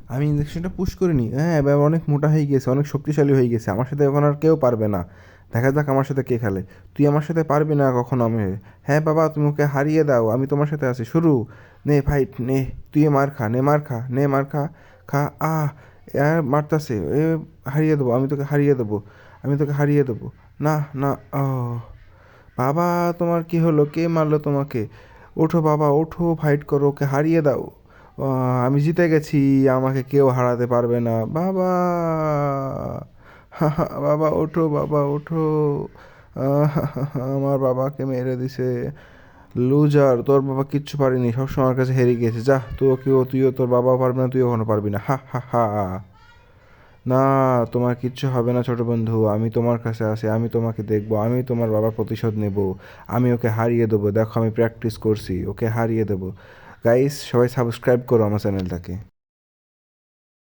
আমি ইঞ্জেকশনটা পুশ করিনি, হ্যাঁ এবার অনেক মোটা হয়ে গেছে, অনেক শক্তিশালী হয়ে গেছে, আমার সাথে এখন আর কেউ পারবে না। দেখা যাক আমার সাথে কে খেলে। তুই আমার সাথে পারবি না কখনো আমি। হ্যাঁ বাবা তুমি ওকে হারিয়ে দাও, আমি তোমার সাথে আছি, শুরু। নে ফাইট নে, তুই মার খা, নে মার খা, নে মার খা। খা আহ আর মারতাছে এ, হারিয়ে দেবো আমি তোকে, হারিয়ে দেবো, আমি তোকে হারিয়ে দেবো। না না, ও বাবা তোমার কি হলো, কে মারলো তোমাকে? ওঠো বাবা ওঠো, ফাইট করো, ওকে হারিয়ে দাও। আমি জিতে গেছি, আমাকে কেউ হারাতে পারবে না বাবা। বাবা ওঠো, বাবা ওঠো। আমার বাবাকে মেরে দিছে। লুজার, তোর বাবা কিচ্ছু পারিনি, সবসময় আমার কাছে হেরে গিয়েছে, যা তুইও তোর বাবাও পারবে না, তুইও কখনো পারবি না, হা হা হা। না, তোমার কিচ্ছু হবে না ছোট বন্ধু, আমি তোমার কাছে আছি, আমি তোমাকে দেখবো, আমি তোমার বাবার প্রতিশোধ নেব। আমি ওকে হারিয়ে দেবো, দেখো আমি প্র্যাকটিস করছি, ওকে হারিয়ে দেবো। গাইস সবাই সাবস্ক্রাইব করো আমার চ্যানেলটাকে।